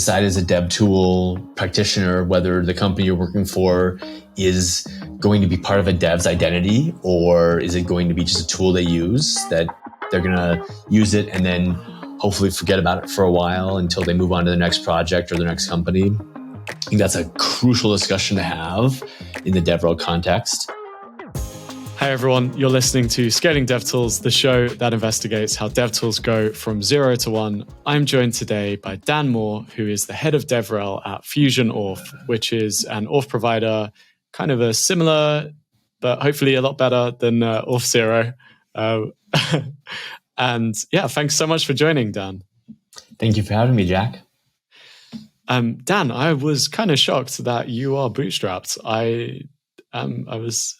decide as a dev tool practitioner whether the company you're working for is going to be part of a dev's identity, or is it going to be just a tool they use that they're going to use it and then hopefully forget about it for a while until they move on to the next project or the next company. I think that's a crucial discussion to have in the DevRel context. Hi everyone, you're listening to Scaling DevTools, the show that investigates how DevTools go from 0 to 1. I'm joined today by Dan Moore, who is the head of DevRel at Fusion Auth, which is an auth provider, kind of a similar, but hopefully a lot better than Auth 0. And yeah, thanks so much for joining, Dan. Thank you for having me, Jack. Dan, I was kind of shocked that you are bootstrapped. I was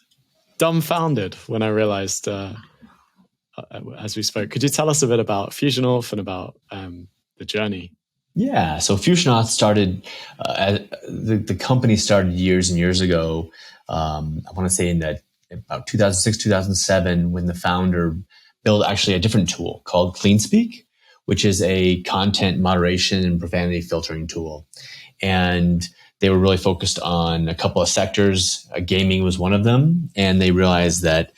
dumbfounded when I realized as we spoke. Could you tell us a bit about Fusion Orphan and about the journey? Yeah, so FusionAuth started, the company started years and years ago. I want to say in about 2006, 2007, when the founder built actually a different tool called CleanSpeak, which is a content moderation and profanity filtering tool. And they were really focused on a couple of sectors. Gaming was one of them. And they realized that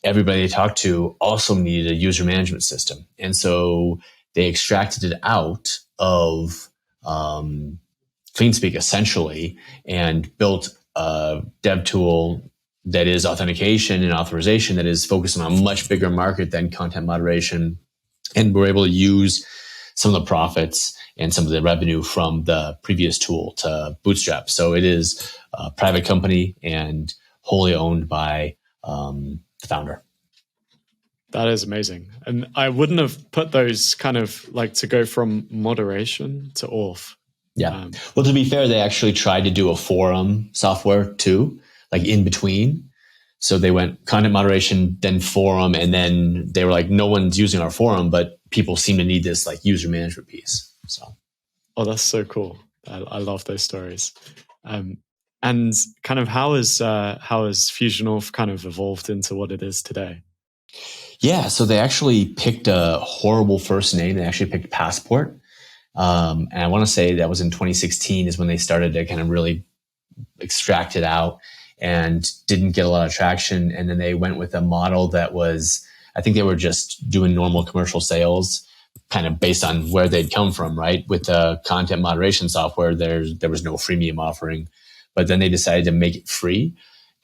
everybody they talked to also needed a user management system. And so they extracted it out of CleanSpeak essentially and built a dev tool that is authentication and authorization that is focused on a much bigger market than content moderation. And we're able to use some of the profits and some of the revenue from the previous tool to bootstrap. So it is a private company and wholly owned by the founder. That is amazing. And I wouldn't have put those kind of like to go from moderation to auth. Yeah. Well, to be fair, they actually tried to do a forum software too, like in between. So they went content moderation, then forum, and then they were like, no one's using our forum, but people seem to need this like user management piece. So, oh, that's so cool. I love those stories. And kind of how has Fusion Auth kind of evolved into what it is today? Yeah, so they actually picked a horrible first name. They actually picked Passport. And I want to say that was in 2016 is when they started to kind of really extract it out and didn't get a lot of traction. And then they went with a model that was, I think they were just doing normal commercial sales, kind of based on where they'd come from, right? With the content moderation software, there was no freemium offering. But then they decided to make it free.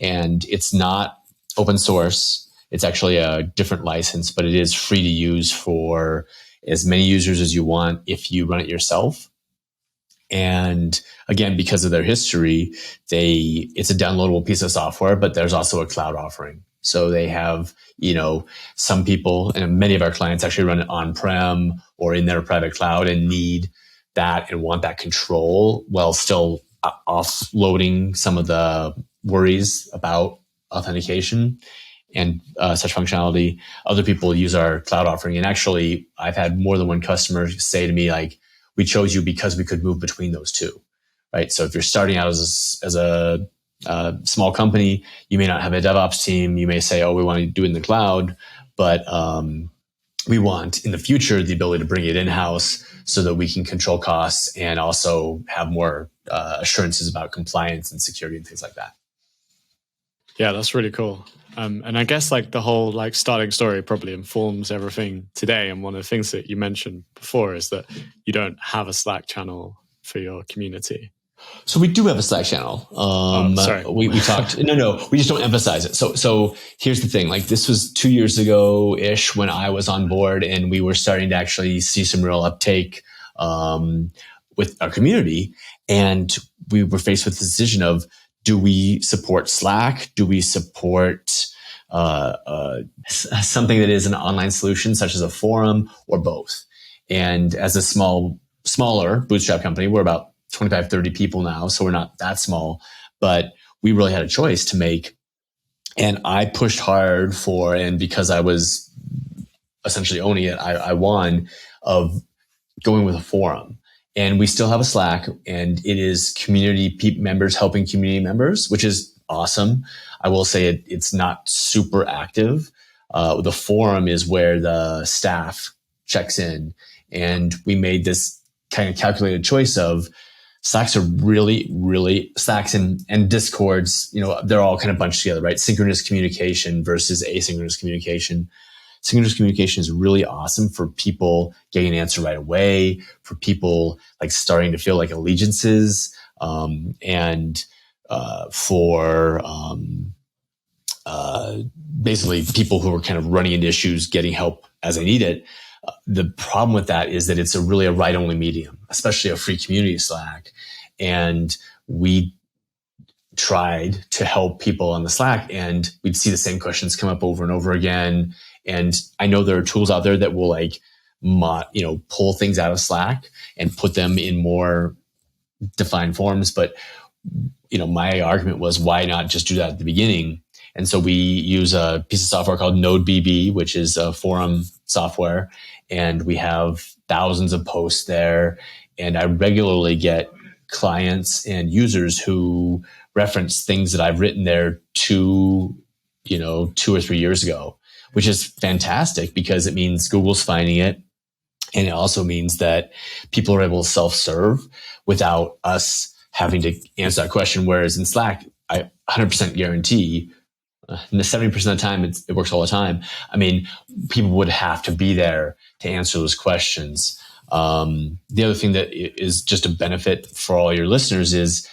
And it's not open source. It's actually a different license, but it is free to use for as many users as you want if you run it yourself. And again, because of their history, it's a downloadable piece of software, but there's also a cloud offering. So they have, some people and many of our clients actually run it on-prem or in their private cloud and need that and want that control while still offloading some of the worries about authentication and such functionality. Other people use our cloud offering. And actually, I've had more than one customer say to me, like, we chose you because we could move between those two, right? So if you're starting out as a small company, you may not have a DevOps team. You may say, oh, we want to do it in the cloud, but we want in the future the ability to bring it in-house so that we can control costs and also have more assurances about compliance and security and things like that. Yeah, that's really cool. And I guess like the whole like starting story probably informs everything today. And one of the things that you mentioned before is that you don't have a Slack channel for your community. So we do have a Slack channel. Sorry. We talked. No, we just don't emphasize it. So here's the thing. Like this was 2 years ago-ish when I was on board and we were starting to actually see some real uptake with our community. And we were faced with the decision of, do we support Slack? Do we support something that is an online solution, such as a forum, or both? And as a smaller bootstrap company, we're about 25, 30 people now, so we're not that small, but we really had a choice to make. And I pushed hard and because I was essentially owning it, I won of going with a forum. And we still have a Slack, and it is community members helping community members, which is awesome. I will say it's not super active. The forum is where the staff checks in, and we made this kind of calculated choice of Slacks are really Slacks and Discords, they're all kind of bunched together, right? Synchronous communication versus asynchronous communication. Synchronous communication is really awesome for people getting an answer right away, for people like starting to feel like allegiances, and for basically people who are kind of running into issues, getting help as they need it. The problem with that is that it's a write-only medium, especially a free community Slack. And we tried to help people on the Slack, and we'd see the same questions come up over and over again. And I know there are tools out there that will pull things out of Slack and put them in more defined forms. But, my argument was, why not just do that at the beginning? And so we use a piece of software called NodeBB, which is a forum software. And we have thousands of posts there. And I regularly get clients and users who reference things that I've written there 2 or 3 years ago, which is fantastic because it means Google's finding it. And it also means that people are able to self-serve without us having to answer that question. Whereas in Slack, I 100% guarantee 70% of the time, it works all the time. I mean, people would have to be there to answer those questions. The other thing that is just a benefit for all your listeners is,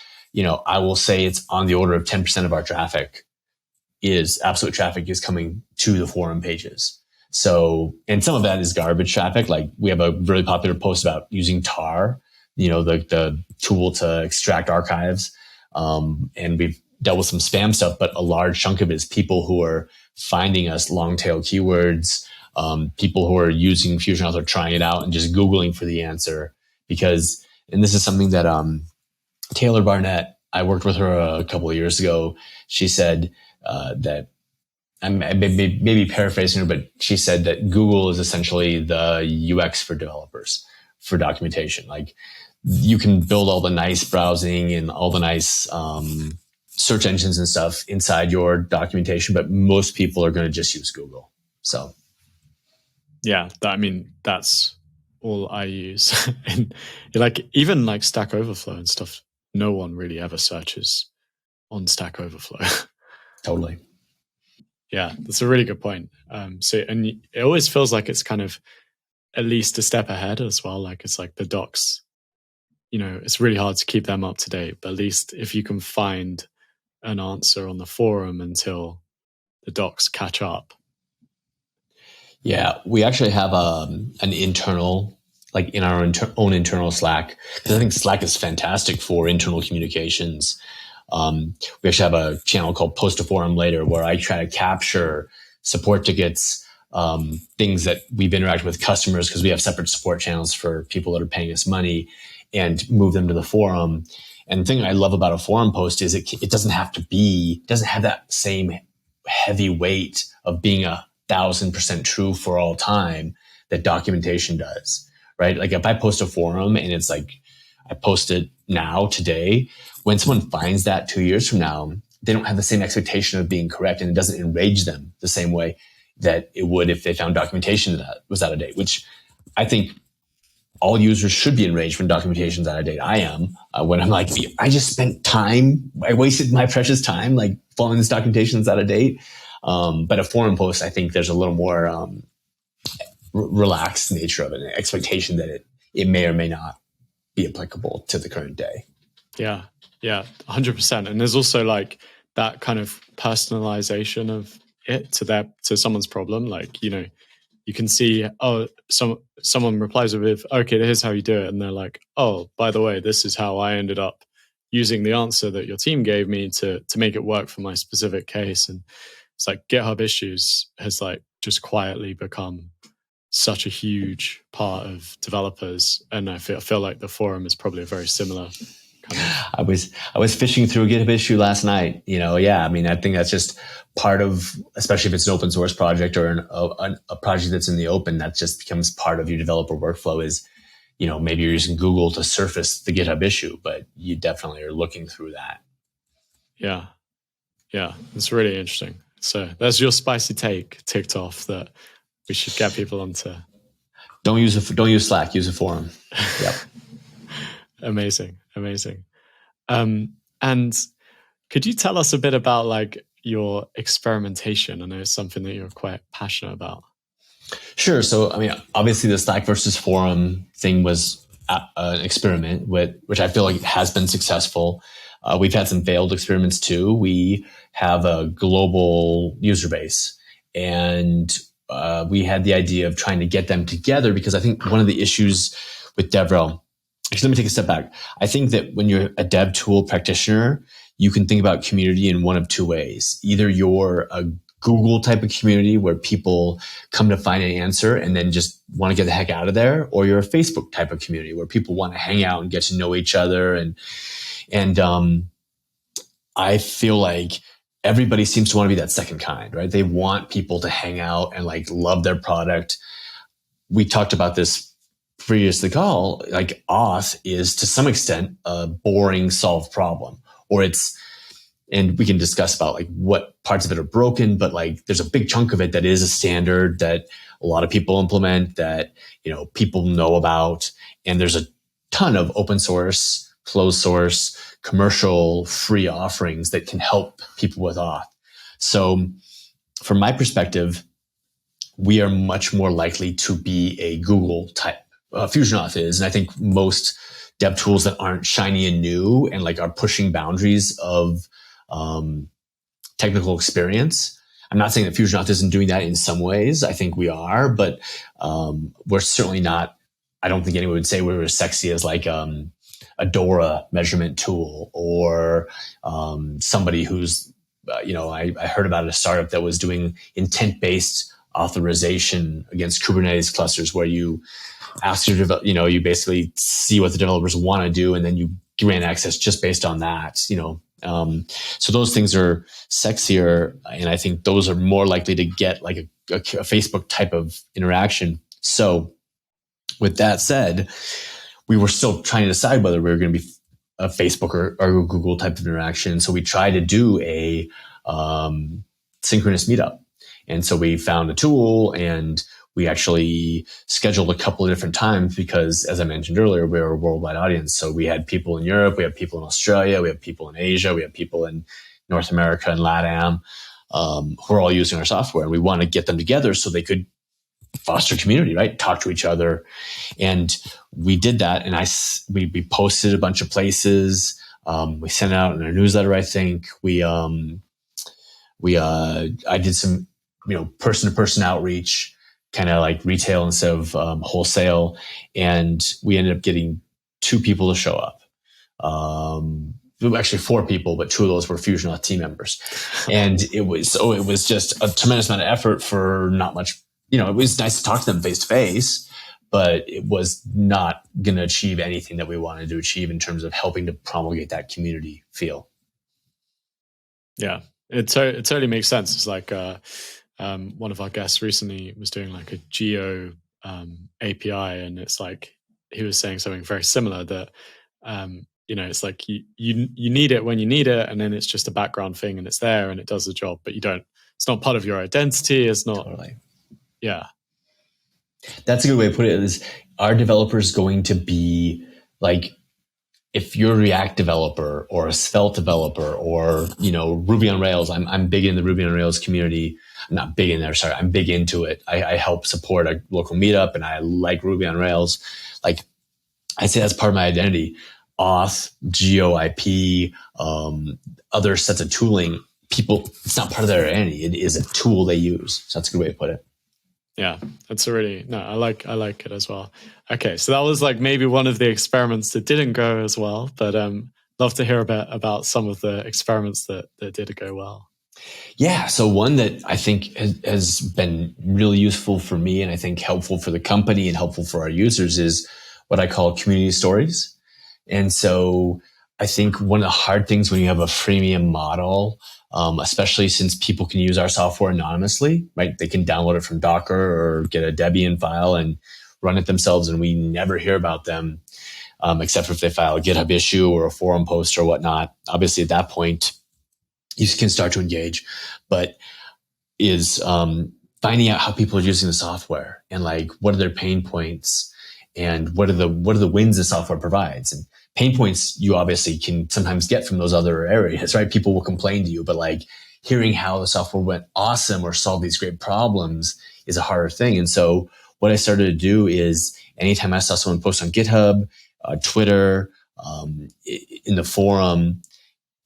I will say it's on the order of 10% of our absolute traffic is coming to the forum pages. So, and some of that is garbage traffic. Like we have a really popular post about using tar, the tool to extract archives. And we've dealt with some spam stuff, but a large chunk of it is people who are finding us long tail keywords, people who are using FusionAuth or trying it out and just Googling for the answer. Because, and this is something that Taylor Barnett, I worked with her a couple of years ago. She said that, I'm maybe paraphrasing her, but she said that Google is essentially the UX for developers for documentation. Like you can build all the nice browsing and all the nice search engines and stuff inside your documentation, but most people are going to just use Google. So, yeah, that's all I use. And even like Stack Overflow and stuff, no one really ever searches on Stack Overflow. Totally. Yeah, that's a really good point. And it always feels like it's kind of at least a step ahead as well. Like it's like the docs, it's really hard to keep them up to date, but at least if you can find an answer on the forum until the docs catch up. Yeah, we actually have an internal, like in our own internal Slack, because I think Slack is fantastic for internal communications. We actually have a channel called Post a Forum Later, where I try to capture support tickets, things that we've interacted with customers, because we have separate support channels for people that are paying us money, and move them to the forum. And the thing I love about a forum post is it doesn't have that same heavy weight of being 1,000% true for all time that documentation does, right? Like if I post a forum and it's like, I post it now, today, when someone finds that 2 years from now, they don't have the same expectation of being correct, and it doesn't enrage them the same way that it would if they found documentation that was out of date, which I think all users should be enraged when documentation is out of date. I am, when I'm like, I just spent time, I wasted my precious time, like following this documentation that's out of date. But a forum post, I think there's a little more relaxed nature of it, an expectation that it may or may not be applicable to the current day. Yeah, 100%. And there's also like that kind of personalization of it to someone's problem. Like, you can see, someone replies with, okay, here's how you do it. And they're like, oh, by the way, this is how I ended up using the answer that your team gave me to make it work for my specific case. And it's like GitHub issues has like just quietly become such a huge part of developers. And I feel like the forum is probably a very similar kind of. I was fishing through a GitHub issue last night. I think that's just part of, especially if it's an open source project or a project that's in the open, that just becomes part of your developer workflow is, maybe you're using Google to surface the GitHub issue, but you definitely are looking through that. Yeah. It's really interesting. So that's your spicy take ticked off that we should get people onto. Don't use Slack, use a forum. Yep. Amazing. And could you tell us a bit about like your experimentation? I know it's something that you're quite passionate about. Sure. So, I mean, obviously the Stack versus Forum thing was an experiment which I feel like has been successful. We've had some failed experiments too. We have a global user base, and we had the idea of trying to get them together because I think one of the issues with DevRel, actually, let me take a step back. I think that when you're a dev tool practitioner, you can think about community in one of two ways. Either you're a Google type of community where people come to find an answer and then just want to get the heck out of there, or you're a Facebook type of community where people want to hang out and get to know each other. And I feel like everybody seems to want to be that second kind, right? They want people to hang out and like love their product. We talked about this previous to the call. Like auth is to some extent a boring solved problem, or and we can discuss about like what parts of it are broken, but like there's a big chunk of it that is a standard that a lot of people implement, that, you know, people know about. And there's a ton of open source, closed source, commercial free offerings that can help people with auth. So from my perspective, we are much more likely to be a Google type. FusionAuth is, and I think most dev tools that aren't shiny and new and like are pushing boundaries of technical experience. I'm not saying that FusionAuth isn't doing that in some ways. I think we are, but we're certainly not. I don't think anyone would say we're as sexy as like a DORA measurement tool, or somebody who's, I heard about a startup that was doing intent-based authorization against Kubernetes clusters, where you ask your you basically see what the developers want to do, and then you grant access just based on that. So those things are sexier, and I think those are more likely to get like a Facebook type of interaction. So with that said, we were still trying to decide whether we were going to be a Facebook or a Google type of interaction. So we tried to do a synchronous meetup. And so we found a tool, and we actually scheduled a couple of different times because, as I mentioned earlier, we're a worldwide audience. So we had people in Europe, we have people in Australia, we have people in Asia, we have people in North America and LATAM who are all using our software. And we want to get them together so they could foster community, right? Talk to each other. And we did that. And we posted a bunch of places. We sent it out in our newsletter, I think. I did some, person-to-person outreach, kind of like retail instead of wholesale. And we ended up getting 2 people to show up. Actually 4 people, but 2 of those were FusionAuth team members. And it was just a tremendous amount of effort for not much. It was nice to talk to them face to face, but it was not going to achieve anything that we wanted to achieve in terms of helping to promulgate that community feel. Yeah, it totally makes sense. It's like one of our guests recently was doing like a geo API, and it's like he was saying something very similar, that it's like you need it when you need it, and then it's just a background thing, and it's there and it does the job, but it's not part of your identity. It's not totally. Yeah. That's a good way to put it. Is our developers going to be like, if you're a React developer or a Svelte developer or, Ruby on Rails, I'm big in the Ruby on Rails community. I'm not big in there. Sorry. I'm big into it. I help support a local meetup, and I like Ruby on Rails. Like I say, that's part of my identity. Auth, GeoIP, other sets of tooling, it's not part of their identity. It is a tool they use. So that's a good way to put it. Yeah, I like it as well. Okay, so that was like maybe one of the experiments that didn't go as well, but love to hear a bit about some of the experiments that did go well. Yeah, so one that I think has been really useful for me, and I think helpful for the company and helpful for our users, is what I call community stories. And so I think one of the hard things when you have a freemium model, especially since people can use our software anonymously, right? They can download it from Docker or get a Debian file and run it themselves, and we never hear about them, except for if they file a GitHub issue or a forum post or whatnot. Obviously, at that point, you can start to engage. But is finding out how people are using the software, and like what are their pain points, and what are the wins the software provides. And pain points you obviously can sometimes get from those other areas, right? People will complain to you, but like hearing how the software went awesome or solved these great problems is a harder thing. And so what I started to do is anytime I saw someone post on GitHub, Twitter, in the forum,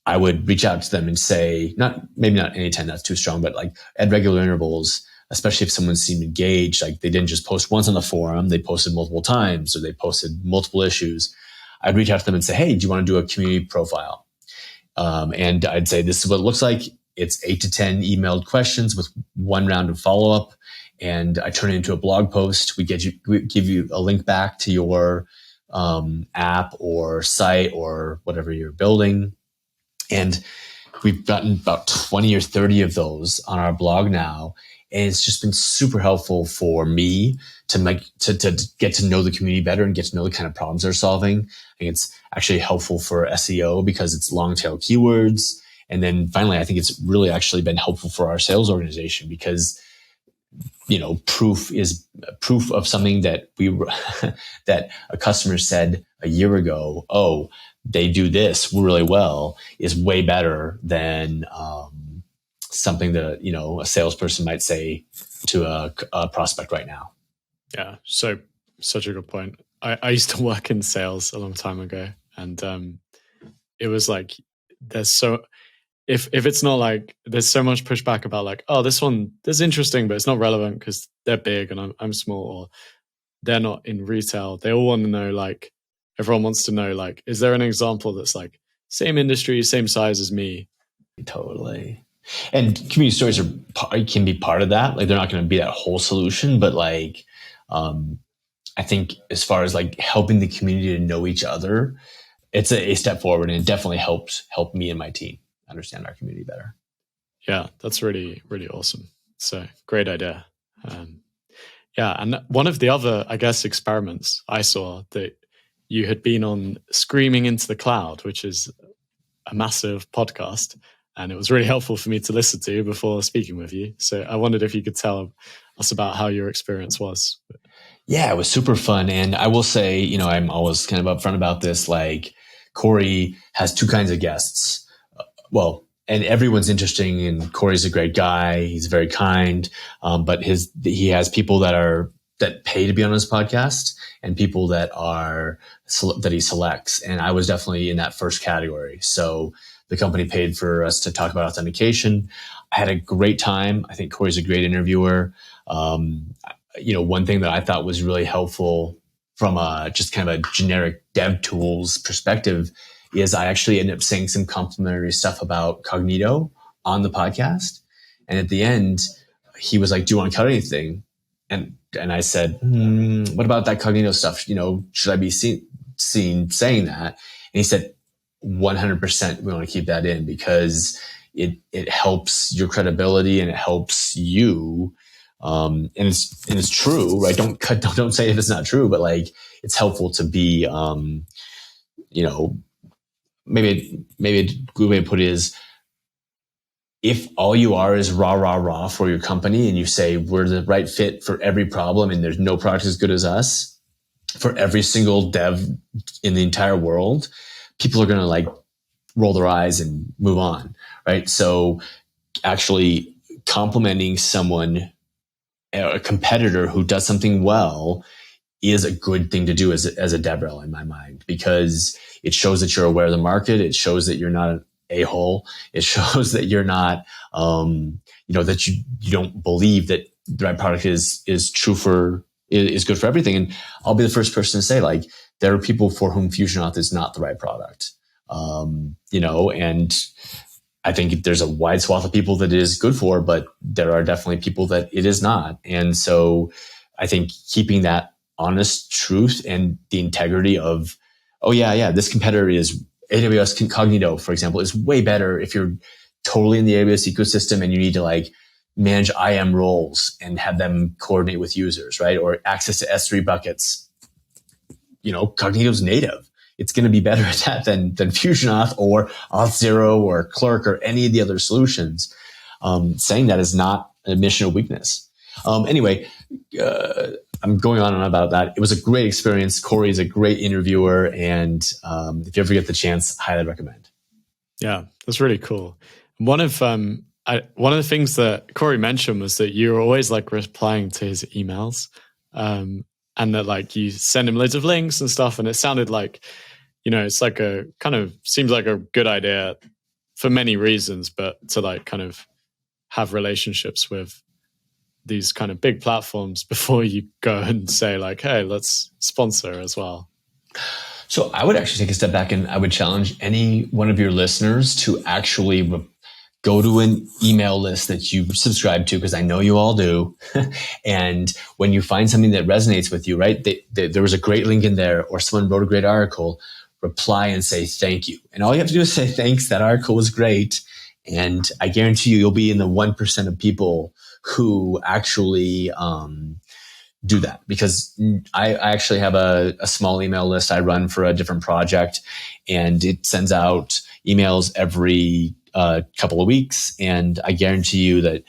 I would reach out to them and say, maybe not anytime, that's too strong, but like at regular intervals, especially if someone seemed engaged, like they didn't just post once on the forum, they posted multiple times or they posted multiple issues. I'd reach out to them and say, hey, do you want to do a community profile? And I'd say, this is what it looks like. It's 8 to 10 emailed questions with one round of follow-up. And I turn it into a blog post. We give you a link back to your app or site or whatever you're building. And we've gotten about 20 or 30 of those on our blog now. And it's just been super helpful for me to get to know the community better and get to know the kind of problems they're solving. I think it's actually helpful for SEO because it's long tail keywords. And then finally, I think it's really actually been helpful for our sales organization because, proof of something that that a customer said a year ago, oh, they do this really well, is way better than something that a salesperson might say to a prospect right now. Yeah, so such a good point. I used to work in sales a long time ago, and it was like if it's not like there's so much pushback about like, oh, this is interesting, but it's not relevant because they're big and I'm small, or they're not in retail. They all want to know, like, everyone wants to know, like, is there an example that's like same industry, same size as me? Totally. And community stories can be part of that. Like, they're not going to be that whole solution, but like, I think as far as like helping the community to know each other, it's a step forward, and it definitely help me and my team understand our community better. Yeah, that's really, really awesome. So great idea. Yeah, and one of the other, I guess, experiments I saw that you had been on Screaming into the Cloud, which is a massive podcast. And it was really helpful for me to listen to before speaking with you. So I wondered if you could tell us about how your experience was. Yeah, it was super fun. And I will say, I'm always kind of upfront about this. Like, Corey has two kinds of guests. And everyone's interesting, and Corey's a great guy. He's very kind. But he has people that pay to be on his podcast and people that he selects. And I was definitely in that first category. So the company paid for us to talk about authentication. I had a great time. I think Corey's a great interviewer. One thing that I thought was really helpful from just kind of a generic dev tools perspective is I actually ended up saying some complimentary stuff about Cognito on the podcast. And at the end, he was like, do you want to cut anything? And I said, what about that Cognito stuff? Should I be seen saying that? And he said, 100% we want to keep that in because it helps your credibility and it helps you. And it's true, right? Don't say if it's not true, but like, it's helpful to be, maybe a good way to put it is, if all you are is rah for your company and you say we're the right fit for every problem and there's no product as good as us for every single dev in the entire world, people are going to like roll their eyes and move on, right? So actually complimenting someone, a competitor who does something well, is a good thing to do as a DevRel in my mind, because it shows that you're aware of the market. It shows that you're not an a-hole. It shows that you're not, that you don't believe that the right product is good for everything. And I'll be the first person to say, like, there are people for whom FusionAuth is not the right product. And I think there's a wide swath of people that it is good for, but there are definitely people that it is not. And so I think keeping that honest truth and the integrity of, this competitor is AWS Cognito, for example, is way better if you're totally in the AWS ecosystem and you need to like manage IAM roles and have them coordinate with users, right? Or access to S3 buckets. Cognito's native. It's going to be better at that than FusionAuth or Auth0 or Clerk or any of the other solutions. Saying that is not an admission of weakness. I'm going on and on about that. It was a great experience. Corey is a great interviewer, and if you ever get the chance, highly recommend. Yeah, that's really cool. One of the things that Corey mentioned was that you were always like replying to his emails, and that like you send him loads of links and stuff. And it sounded like, it's like a kind of seems like a good idea for many reasons, but to like kind of have relationships with these kind of big platforms before you go and say like, hey, let's sponsor as well. So I would actually take a step back, and I would challenge any one of your listeners to actually go to an email list that you subscribe to, because I know you all do. And when you find something that resonates with you, right? There was a great link in there, or someone wrote a great article, reply and say thank you. And all you have to do is say, thanks, that article was great. And I guarantee you'll be in the 1% of people who actually do that, because I actually have a small email list I run for a different project, and it sends out emails every couple of weeks. And I guarantee you that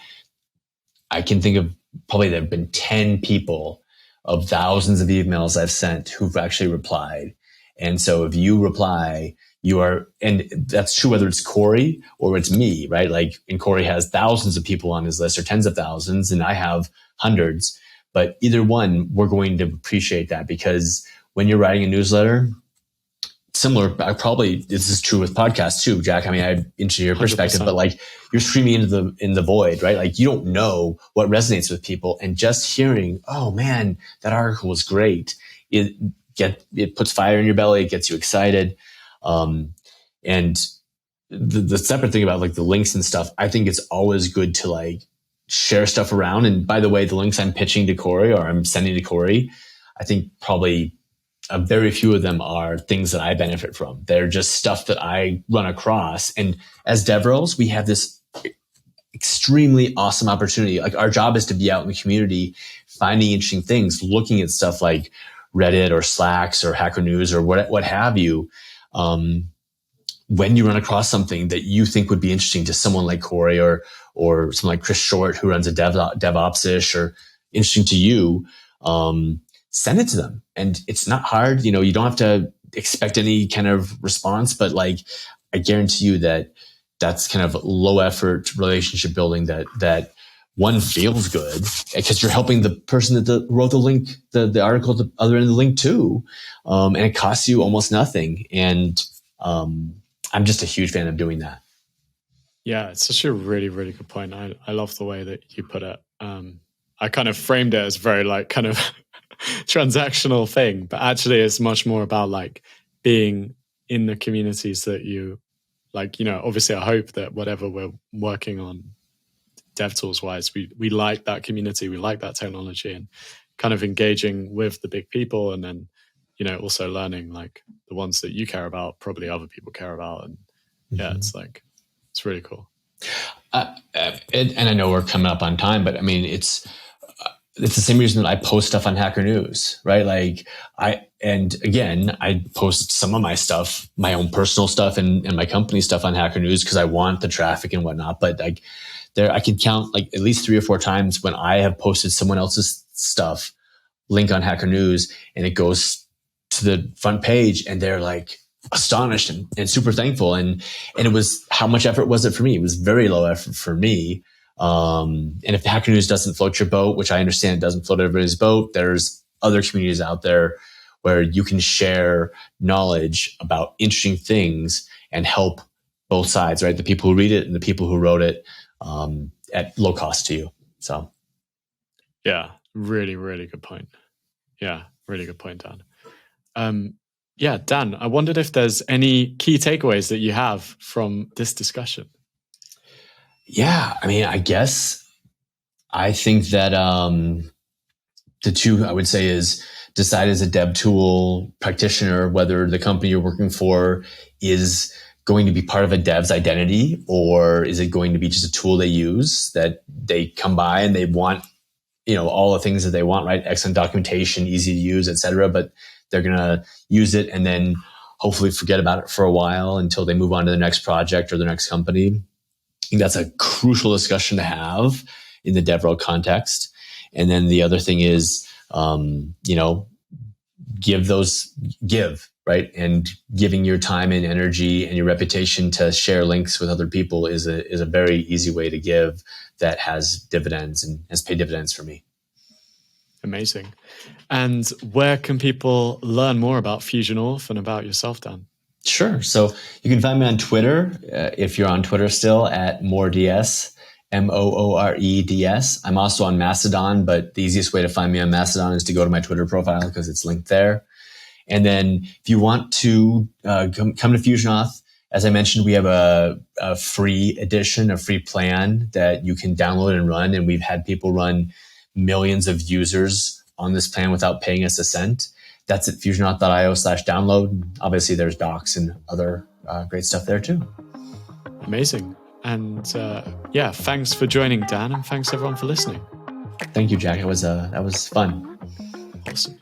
I can think of probably there have been 10 people of thousands of emails I've sent who've actually replied. And so if you reply, you are, and that's true whether it's Corey or it's me, right? Like, and Corey has thousands of people on his list, or tens of thousands, and I have hundreds. But either one, we're going to appreciate that, because when you're writing a newsletter, similar, probably this is true with podcasts too, Jack. I mean, I'm into your perspective, 100%. but like, you're screaming in the void, right? Like, you don't know what resonates with people, and just hearing, oh man, that article was great. It puts fire in your belly. It gets you excited. And the separate thing about like the links and stuff, I think it's always good to like share stuff around. And by the way, the links I'm pitching to Corey, or I'm sending to Corey, I think probably very few of them are things that I benefit from. They're just stuff that I run across. And as DevRels, we have this extremely awesome opportunity. Like, our job is to be out in the community, finding interesting things, looking at stuff like Reddit or Slacks or Hacker News or what have you. When you run across something that you think would be interesting to someone like Corey or someone like Chris Short, who runs a DevOps-ish, or interesting to you, send it to them. And it's not hard. You don't have to expect any kind of response, but like, I guarantee you that that's kind of low effort relationship building that one feels good, because you're helping the person that wrote the link, the article at the other end of the link too. And it costs you almost nothing. And I'm just a huge fan of doing that. Yeah, it's such a really, really good point. I love the way that you put it. I kind of framed it as very like kind of transactional thing, but actually it's much more about like being in the communities that you like. Obviously I hope that whatever we're working on DevTools wise, we like that community, we like that technology, and kind of engaging with the big people, and then also learning like the ones that you care about probably other people care about. And yeah, it's like, it's really cool. And I know we're coming up on time, but I mean, it's the same reason that I post stuff on Hacker News, right? Like I post some of my stuff, my own personal stuff and my company stuff on Hacker News, because I want the traffic and whatnot. But like I can count like at least 3 or 4 times when I have posted someone else's stuff, link on Hacker News, and it goes to the front page, and they're like astonished and super thankful. And it was, how much effort was it for me? It was very low effort for me. And if Hacker News doesn't float your boat, which I understand it doesn't float everybody's boat, there's other communities out there where you can share knowledge about interesting things and help both sides, right? The people who read it and the people who wrote it, at low cost to you. So. Yeah, really, really good point. Yeah, really good point, Dan. Yeah, Dan, I wondered if there's any key takeaways that you have from this discussion. Yeah, I mean, I guess I think that the two I would say is decide as a dev tool practitioner whether the company you're working for is going to be part of a dev's identity, or is it going to be just a tool they use that they come by and they want, all the things that they want, right? Excellent documentation, easy to use, etc. But they're going to use it and then hopefully forget about it for a while until they move on to the next project or the next company. I think that's a crucial discussion to have in the DevRel context. And then the other thing is, give, right? And giving your time and energy and your reputation to share links with other people is a very easy way to give that has dividends and has paid dividends for me. Amazing. And where can people learn more about Fusion Auth and about yourself, Dan? Sure. So you can find me on Twitter, if you're on Twitter still, at MooreDS, MOOREDS. I'm also on Mastodon, but the easiest way to find me on Mastodon is to go to my Twitter profile because it's linked there. And then if you want to come to FusionAuth, as I mentioned, we have a free edition, a free plan that you can download and run. And we've had people run millions of users on this plan without paying us a cent. That's at fusionauth.io/download. Obviously, there's docs and other great stuff there too. Amazing. And thanks for joining, Dan, and thanks everyone for listening. Thank you, Jack. That was fun. Awesome.